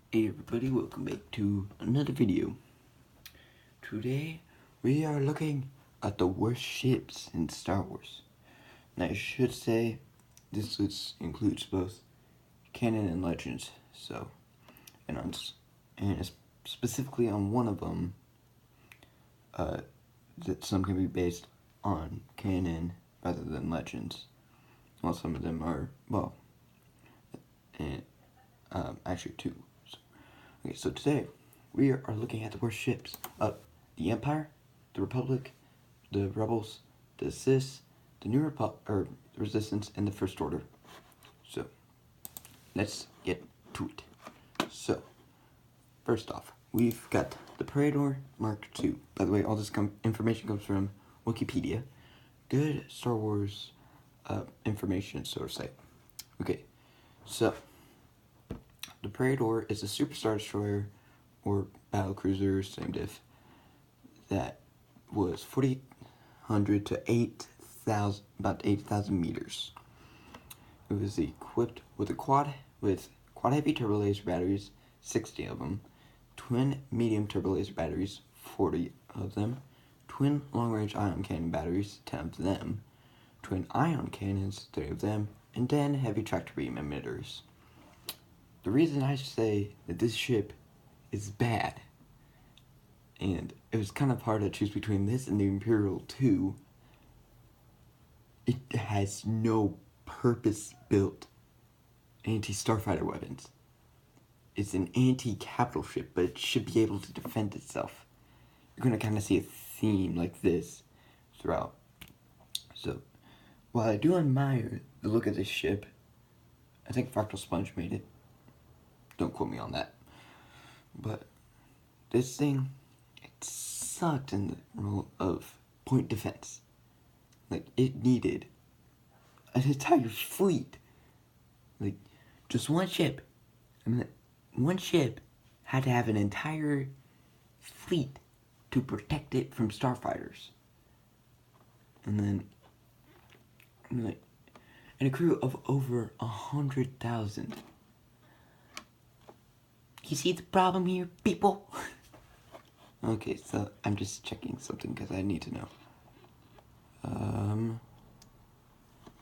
Hey everybody, welcome back to another video. Today we are looking at the worst ships in Star Wars. And I should say this list includes both canon and legends. So, and specifically on one of them, that some can be based on canon rather than legends. While some of them are and actually two. Okay, so today we are looking at the worst ships of the Empire, the Republic, the Rebels, the Sith, the New the Resistance, and the First Order. So let's get to it. So first off, we've got the Praetor Mark II. By the way, all this information comes from Wikipedia. Good Star Wars information source site. Okay, so the Praetor is a superstar destroyer or battle cruiser, same diff, that was 4,800 to 8,000, about 8,000 meters. It was equipped with quad heavy turbo laser batteries, 60 of them, twin medium turbo laser batteries, 40 of them, twin long range ion cannon batteries, 10 of them, twin ion cannons, 30 of them, and 10 heavy tractor beam emitters. The reason I say that this ship is bad, and it was kind of hard to choose between this and the Imperial II, it has no purpose-built anti-starfighter weapons. It's an anti-capital ship, but it should be able to defend itself. You're going to kind of see a theme like this throughout. So, while I do admire the look of this ship, I think Fractal Sponge made it. Don't quote me on that. But this thing, it sucked in the role of point defense. Like, it needed an entire fleet. Like, just one ship. I mean, one ship had to have an entire fleet to protect it from starfighters. And then, and a crew of over 100,000. You see the problem here, people? Okay, so I'm just checking something because I need to know.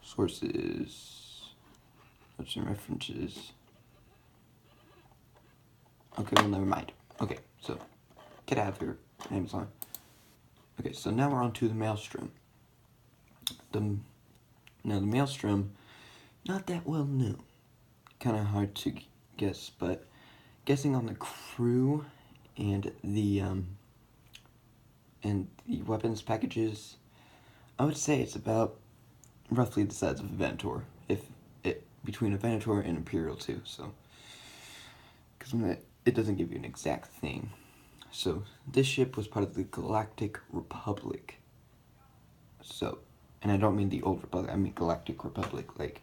Sources. Notes and references. Okay, well, never mind. Okay, so get out of here, Amazon. Okay, so now we're on to the Maelstrom. The Maelstrom, not that well known. Kind of hard to guess, but guessing on the crew and the weapons packages, I would say it's about roughly the size of a Venator, between a Venator and Imperial II. So, because it doesn't give you an exact thing. So this ship was part of the Galactic Republic. So, and I don't mean the old Republic, I mean Galactic Republic, like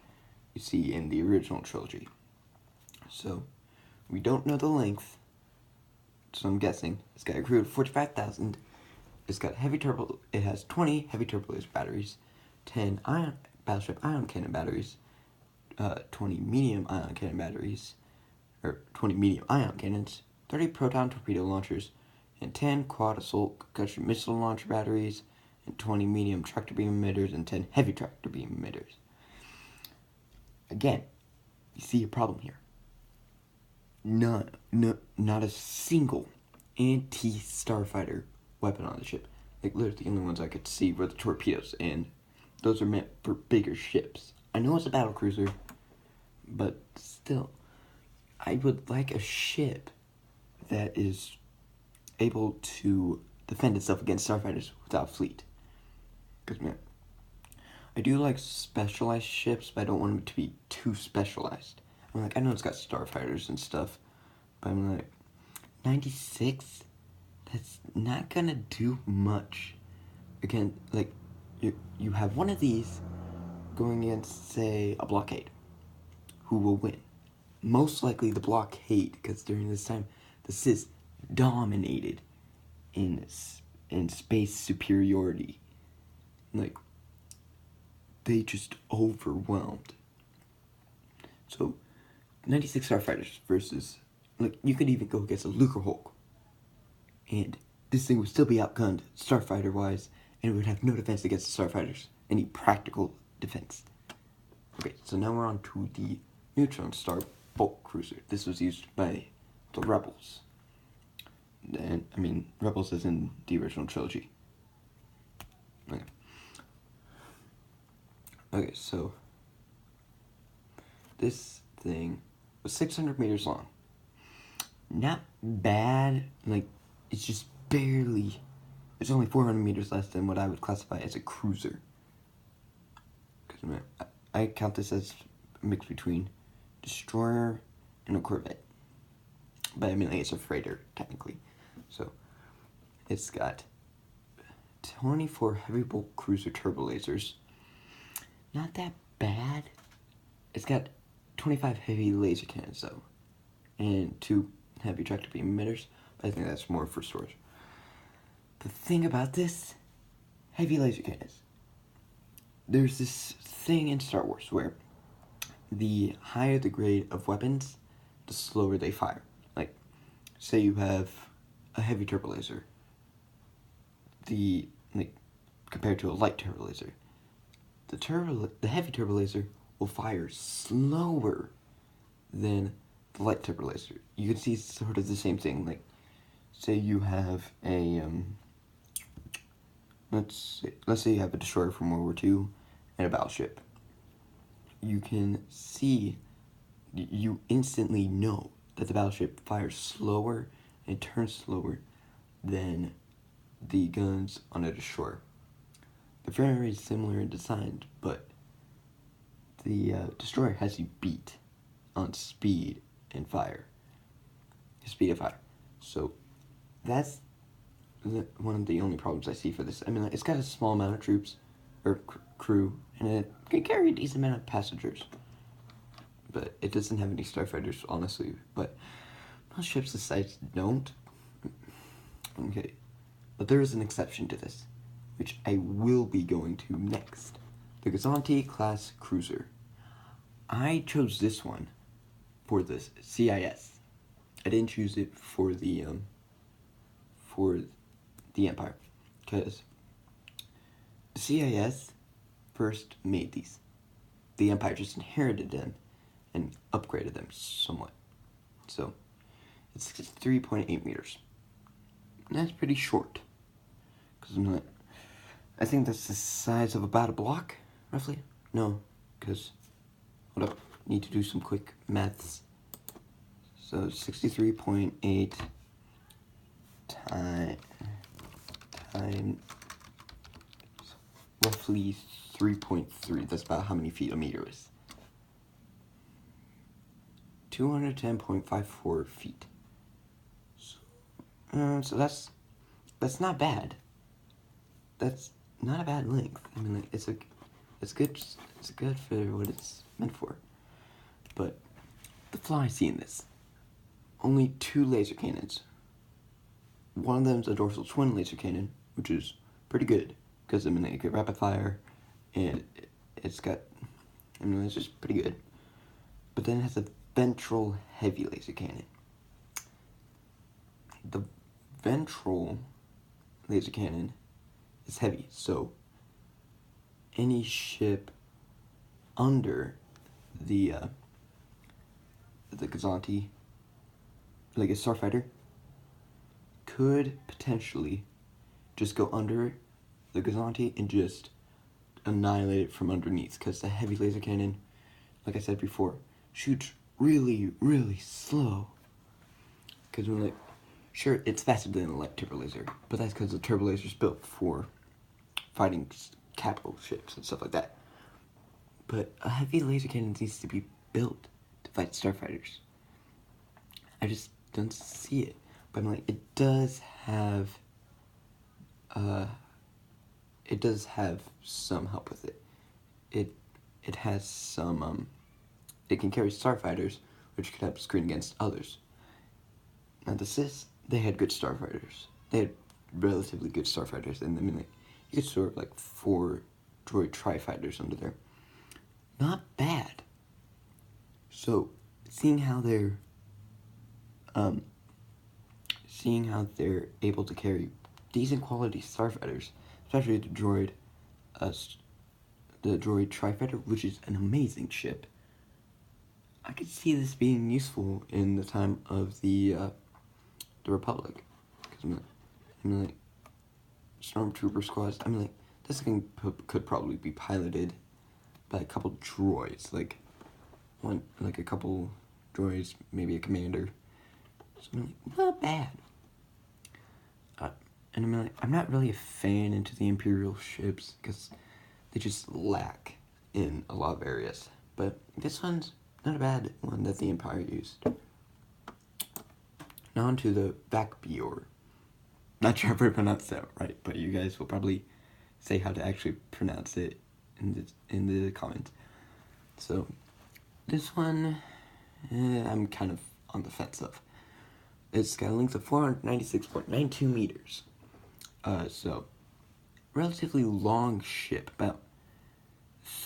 you see in the original trilogy. So, we don't know the length, so I'm guessing it's got a crew of 45,000. It's got it has 20 heavy turbo laser batteries, 10 battleship ion cannon batteries, 20 medium ion cannon batteries, or 20 medium ion cannons, 30 proton torpedo launchers, and 10 quad assault concussion missile launcher batteries, and 20 medium tractor beam emitters, and 10 heavy tractor beam emitters. Again, you see a problem here. Not a single anti-starfighter weapon on the ship. Like, literally the only ones I could see were the torpedoes, and those are meant for bigger ships. I know it's a battle cruiser, but still, I would like a ship that is able to defend itself against starfighters without a fleet. Because, man, I do like specialized ships, but I don't want them to be too specialized. I'm like, I know it's got starfighters and stuff, but I'm like, 96? That's not gonna do much. Again, like, you have one of these going against, say, a blockade. Who will win? Most likely the blockade, because during this time, the Sith dominated in space superiority. Like, they just overwhelmed. So, 96 starfighters versus like, you could even go against a Lucrehulk, and this thing would still be outgunned starfighter-wise, and it would have no defense against the starfighters. Any practical defense. Okay, so now we're on to the Neutron Star bulk cruiser. This was used by the Rebels. And, I mean, Rebels is in the original trilogy. Okay. Okay, so this thing was 600 meters long. Not bad, like, it's just barely, it's only 400 meters less than what I would classify as a cruiser. Because I count this as a mix between destroyer and a corvette. But I mean, like, it's a freighter, technically. So, it's got 24 heavy bulk cruiser turbo lasers. Not that bad. It's got 25 heavy laser cannons, though. And 2 heavy tractor beam emitters. But I think that's more for storage. The thing about this, heavy laser cannons. There's this thing in Star Wars where the higher the grade of weapons, the slower they fire. Like, say you have a heavy turbo laser. Compared to a light turbo laser, the heavy turbo laser will fire slower than the light turbo laser. You can see sort of the same thing. Like, say you have a let's say you have a destroyer from World War II and a battleship. You can see, you instantly know that the battleship fires slower and turns slower than the guns on a destroyer. They're very similar in design, but the destroyer has you beat on speed and fire. Speed of fire. So that's one of the only problems I see for this. I mean, it's got a small amount of troops, or crew, and it can carry a decent amount of passengers. But it doesn't have any starfighters, honestly. But most ships this size don't. Okay. But there is an exception to this, which I will be going to next. The Gazanti class cruiser. I chose this one for the CIS. I didn't choose it for the Empire, because the CIS first made these. The Empire just inherited them and upgraded them somewhat. So it's 3.8 meters. And that's pretty short. Because I think that's the size of about a block, roughly. No, because, hold up, need to do some quick maths. So 63.8 times roughly 3.3. That's about how many feet a meter is. 210.54 feet. So that's not bad. That's not a bad length. I mean, like, it's good. It's good for what it's meant for. But the flaw I see in this, only 2 laser cannons. One of them is a dorsal twin laser cannon, which is pretty good because I mean, it could rapid fire, and it's got, I mean, it's just pretty good. But then it has a ventral heavy laser cannon. The ventral laser cannon is heavy, so any ship under the Gazanti, like a starfighter, could potentially just go under the Gazanti and just annihilate it from underneath, because the heavy laser cannon, like I said before, shoots really, really slow. Because when, like, sure, it's faster than a light turbo laser, but that's because the turbo laser is built for fighting capital ships and stuff like that. But a heavy laser cannon needs to be built to fight starfighters. I just don't see it. But I'm like, it does have some help with it. It has some it can carry starfighters, which could help screen against others. Now the Cis, they had good starfighters. They had relatively good starfighters, and I mean, like, you could store like 4 droid tri-fighters under there. Not bad. So, seeing how they're seeing how they're able to carry decent quality starfighters, especially the droid Tri-Fighter, which is an amazing ship. I could see this being useful in the time of the Republic, because like Stormtrooper squads. Like this thing could probably be piloted by a couple droids, like a couple droids, maybe a commander. So not bad. And I'm not really a fan into the Imperial ships because they just lack in a lot of areas. But this one's not a bad one that the Empire used. Now on to the Vakbior. Not sure if I pronounced that right, but you guys will probably say how to actually pronounce it in the comments. So this one, I'm kind of on the fence of. It's got a length of 496.92 meters. So relatively long ship, about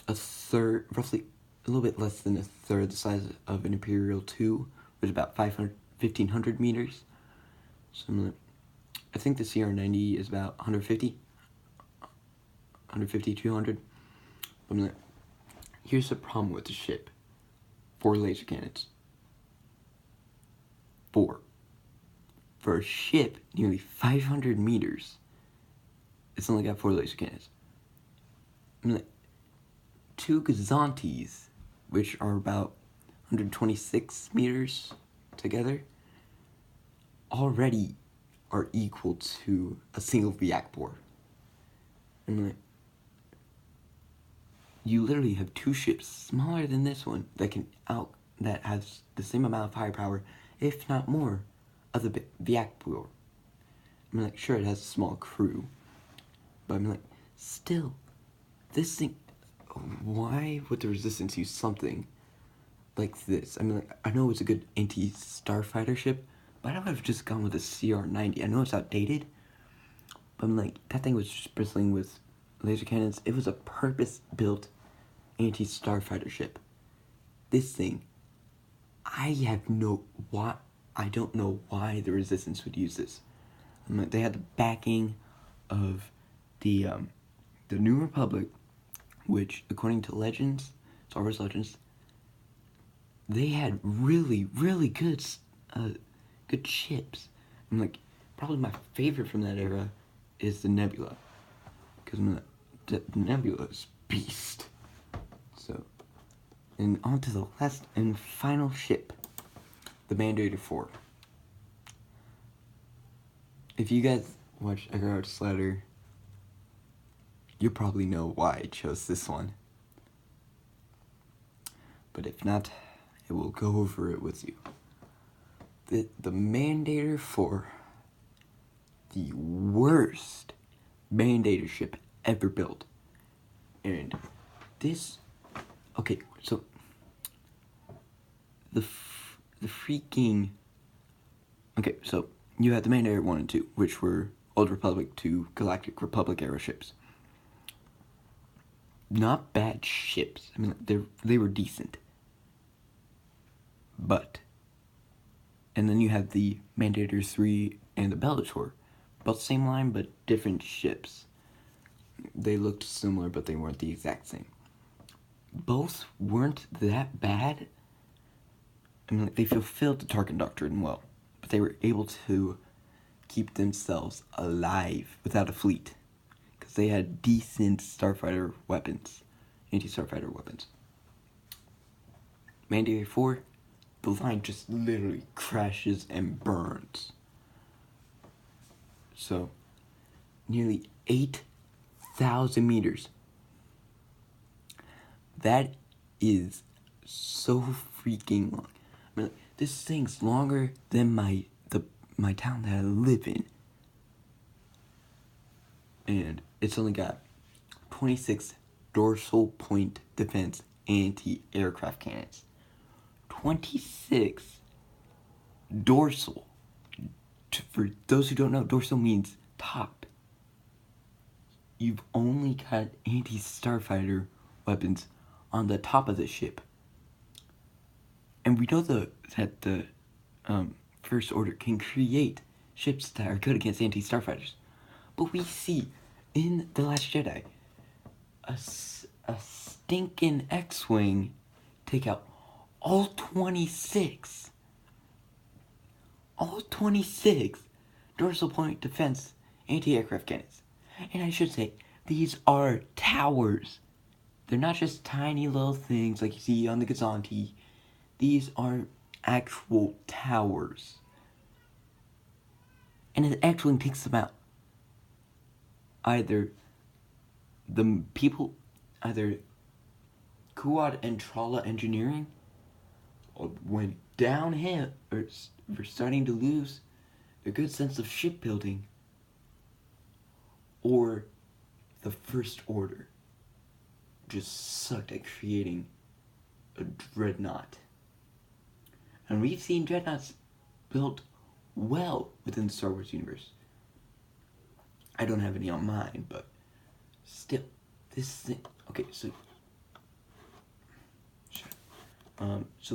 a third, roughly a little bit less than a third the size of an Imperial 2, which is about 1,500 meters. So I think the CR90 is about 150, 200. Here's the problem with the ship. 4 laser cannons. 4. For a ship nearly 500 meters, it's only got 4 laser cannons. 2 Gazantes, which are about 126 meters together, already are equal to a single Viakbor. You literally have 2 ships smaller than this one that has the same amount of firepower, if not more, of the Viakbor. Sure, it has a small crew, but still, this thing, why would the Resistance use something like this? I know it's a good anti-starfighter ship, but I would have just gone with a CR90. I know it's outdated, but that thing was just bristling with laser cannons. It was a purpose-built anti-starfighter ship. This thing, I don't know why the Resistance would use this. They had the backing of the New Republic, which, according to Legends, Star Wars Legends, they had really, really good ships. Probably my favorite from that era is the Nebula, because the Nebula is beast. So, and on to the last and final ship, the Mandalorian 4. If you guys watch Edgar Slatter, you probably know why I chose this one. But if not, I will go over it with you. The Mandator 4, the worst Mandator ship ever built. And this, okay, so the freaking, okay, so you had the Mandator 1 and 2, which were Old Republic to Galactic Republic era ships. Not bad ships. They were decent. But, and then you have the Mandator 3 and the Bellator. Both same line, but different ships. They looked similar, but they weren't the exact same. Both weren't that bad. They fulfilled the Tarkin Doctrine well, but they were able to keep themselves alive without a fleet, because they had decent starfighter weapons, anti-starfighter weapons. Mandalorian 4, the line just literally crashes and burns. So, nearly 8,000 meters. That is so freaking long. This thing's longer than my town that I live in. And it's only got 26 dorsal point defense anti-aircraft cannons. 26 dorsal. For those who don't know, dorsal means top. You've only got anti-starfighter weapons on the top of the ship. And we know that the First Order can create ships that are good against anti-starfighters. But we see in The Last Jedi a stinking X-Wing take out all 26 dorsal point defense anti-aircraft cannons. And I should say, these are towers. They're not just tiny little things like you see on the Gazanti. These are actual towers. And it actually takes them out. Either Kuat and Tralla engineering went downhill, or were starting to lose their good sense of shipbuilding, or the First Order just sucked at creating a dreadnought. And we've seen dreadnoughts built well within the Star Wars universe. I don't have any on mine, but still, this thing. Okay, so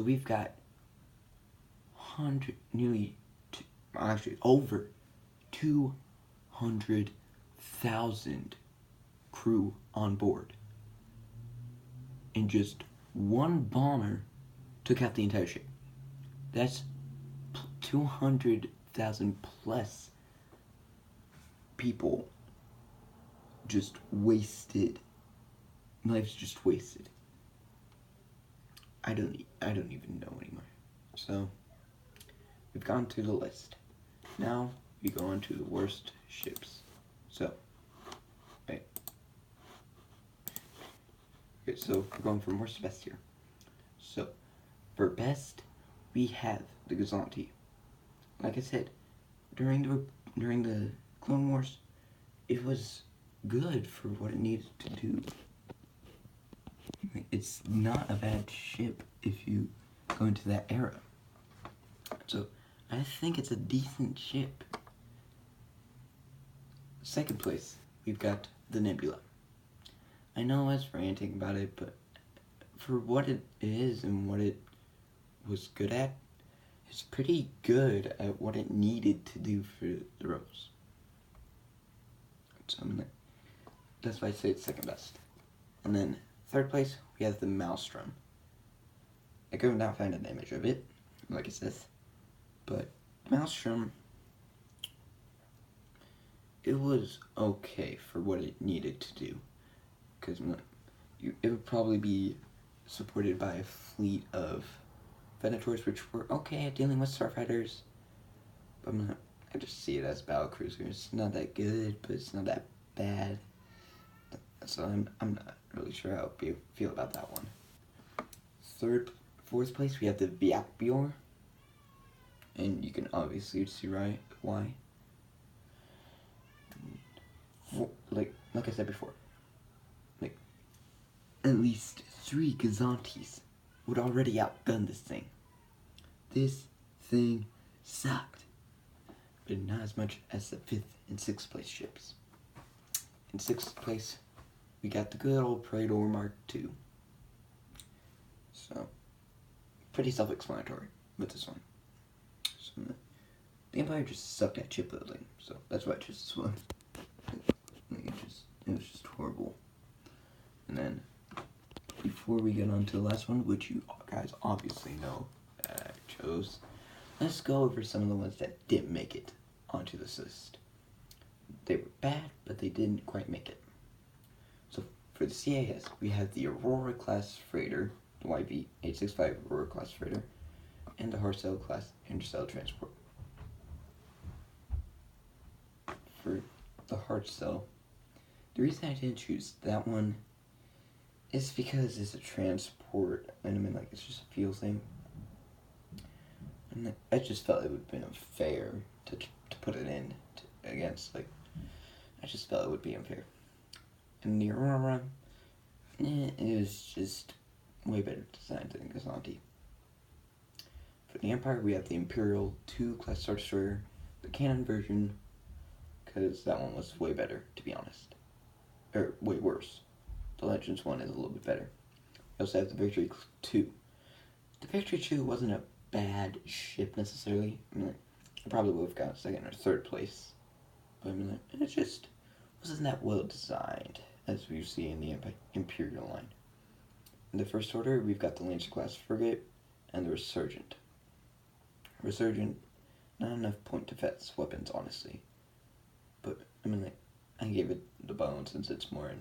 we've got over 200,000 crew on board, and just one bomber took out the entire ship. That's 200,000 plus people just wasted. Lives just wasted. I don't even know anymore. So we've gone through the list. Now we go on to the worst ships. So right. Okay, so we're going from worst to best here. So for best, we have the Gazanti. Like I said, during the Clone Wars, it was good for what it needed to do. It's not a bad ship if you go into that era. So I think it's a decent ship. Second place, we've got the Nebula. I know I was ranting about it, but for what it is and what it was good at, it's pretty good at what it needed to do for the Rebels. So that's why I say it's second best. And then third place, we have the Maelstrom. I could not find an image of it, like it says, but Maelstrom, it was okay for what it needed to do, because it would probably be supported by a fleet of Venators, which were okay at dealing with starfighters, but I just see it as battle cruisers. It's not that good, but it's not that bad. So I'm not really sure how I feel about that one. Fourth place, we have the Viakbior, and you can obviously see why. Like I said before, like at least 3 Gazantis would already outgun this thing. This thing sucked, but not as much as the 5th and 6th place ships. In 6th place, we got the good old Praetor Mark II. So, pretty self-explanatory with this one. So, the Empire just sucked at shipbuilding, so that's why I chose this one. It was just horrible. And then, before we get on to the last one, which you guys obviously know that I chose, let's go over some of the ones that didn't make it onto this list. They were bad, but they didn't quite make it. So, for the CAS, we have the Aurora class freighter, the YV-865 Aurora class freighter, and the Harcel class interstellar transport. For the Harcel, the reason I didn't choose that one is because it's a transport, and I mean, like, it's just a fuel thing. And I just felt it would have been unfair to put it in against, like, I just felt it would be unfair. And the Aurora, it was just way better designed than Gazanti. For the Empire, we have the Imperial 2 class Star Destroyer, the canon version, because that one was way better, to be honest. Or way worse. The Legends one is a little bit better. We also have the Victory 2. The Victory 2 wasn't a bad ship necessarily. I mean, like, I probably would have got second or third place, but I mean, like, it just wasn't that well designed, as we see in the Imperial line. In the First Order, we've got the Lancer class frigate and the Resurgent. Resurgent, not enough point defense weapons, honestly, but I mean, like, I gave it the bone since it's more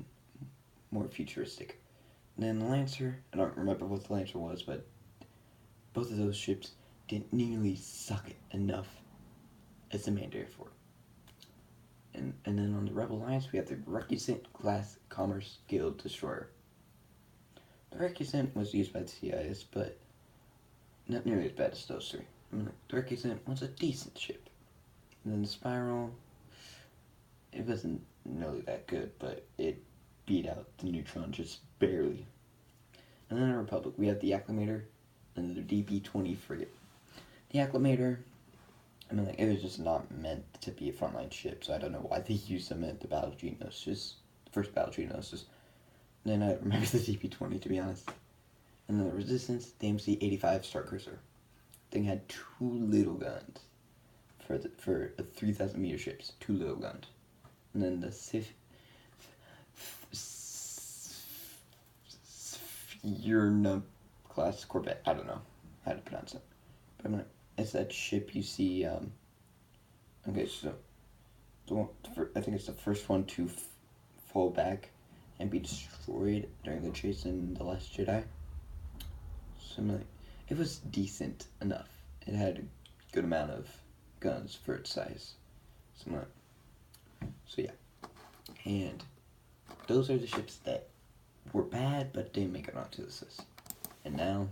futuristic. And then the Lancer, I don't remember what the Lancer was, but both of those ships didn't nearly suck it enough as the Mandalorian for. And then on the Rebel Alliance, we have the Recusant class Commerce Guild Destroyer. The Recusant was used by the CIS, but not nearly as bad as those three. I mean, the Recusant was a decent ship. And then the Spiral, it wasn't nearly that good, but it beat out the Neutron just barely. And then in the Republic, we have the Acclimator and the DP-20 frigate. The Acclimator, I mean, like, it was just not meant to be a frontline ship, so I don't know why they used them at the Battle of Geonosis, the first Battle of Geonosis. And then I remember the DP-20, to be honest. And then the Resistance, the MC-85 Star Cruiser. Thing had 2 little guns for a 3,000 meter ships, 2 little guns. And then the Sphyrna class Corvette. I don't know how to pronounce it, but I'm like, it's that ship you see. Okay, so I think it's the first one to fall back and be destroyed during the chase in The Last Jedi. So I'm like, it was decent enough. It had a good amount of guns for its size. So yeah, and those are the ships that were bad but didn't make it onto this list. And now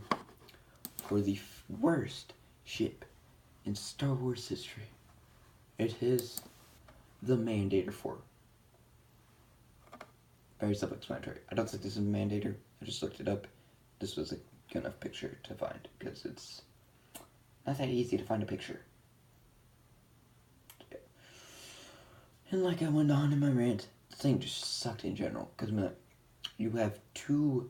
for the worst ship in Star Wars history. It is the Mandator 4. Very self-explanatory. I don't think this is a Mandator. I just looked it up. This was a good enough picture to find because it's not that easy to find a picture. Yeah. And like I went on in my rant, the thing just sucked in general because you have two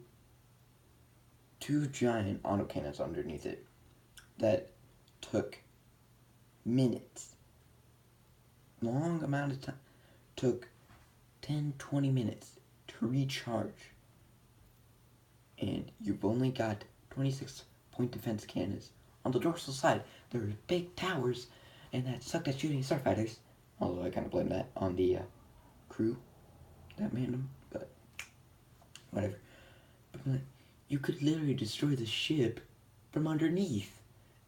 giant autocannons underneath it that took minutes. Long amount of time. Took 10-20 minutes to recharge. And you've only got 26 point defense cannons. On the dorsal side, there are big towers, and that sucked at shooting starfighters. Although I kind of blame that on the crew that manned them, but whatever. But you could literally destroy the ship from underneath,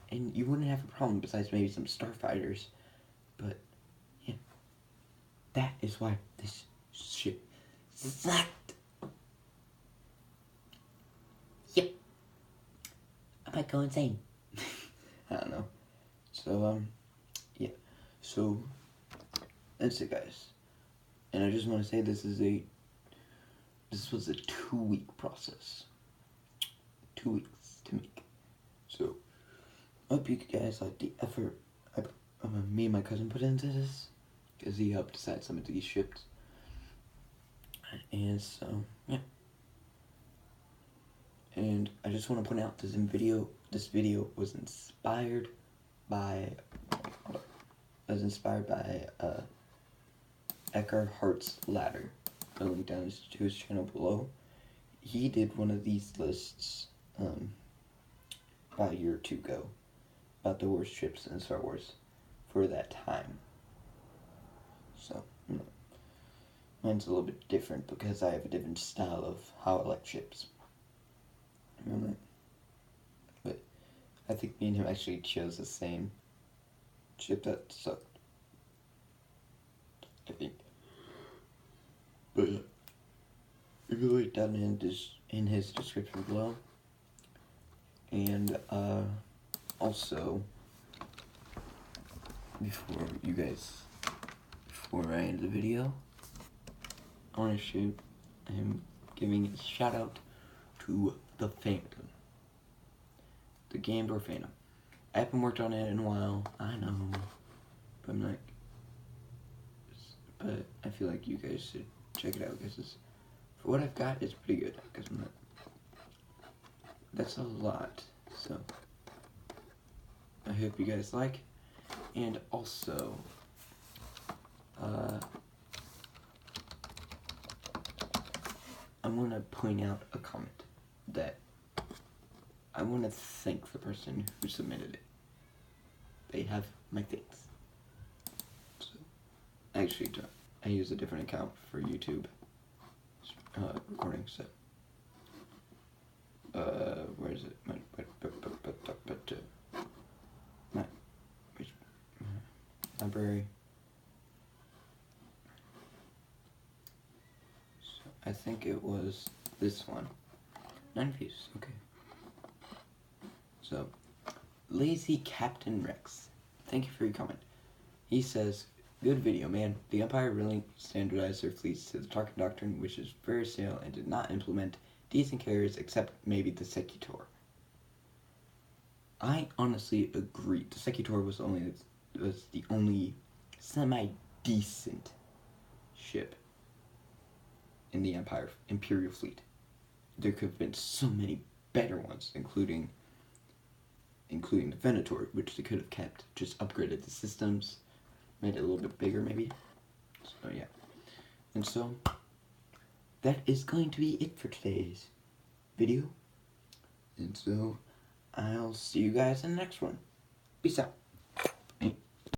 and you wouldn't have a problem besides maybe some starfighters. But yeah, that is why this ship sucked. Yep. I might go insane. I don't know. So yeah. So that's it, guys. And I just want to say this was a 2-week process. 2 weeks to make. So I hope you guys like the effort me and my cousin put into this, because he helped decide some of these ships. And so yeah. And I just want to point out this video was inspired by Eckhart Hart's Ladder. I'll link down to his channel below. He did one of these lists about a year or two ago about the worst ships in Star Wars for that time. So mine's a little bit different because I have a different style of how I like ships. But I think me and him actually chose the same ship that sucked. I think. But yeah, you can link down in his description below. And also, before I end the video, I want to shoot him giving a shout out to the Phantom. The Gambler Phantom. I haven't worked on it in a while, I know, but but I feel like you guys should check it out, because for what I've got, it's pretty good, because that's a lot, so I hope you guys like. And also, I want to point out a comment that I want to thank the person who submitted it. They have my thanks. So, actually, I use a different account for YouTube recording, so. Where is it? Library. So I think it was this one. 9 views, okay. So, Lazy Captain Rex. Thank you for your comment. He says, good video, man. The Empire really standardized their fleets to the Tarkin Doctrine, which is very stale and did not implement decent carriers except maybe the Secutor. I honestly agree. The Secutor was the only semi-decent ship in the Imperial fleet. There could have been so many better ones, including the Venator, which they could have kept, just upgraded the systems, made it a little bit bigger maybe. So yeah. And so, that is going to be it for today's video. And so, I'll see you guys in the next one. Peace out.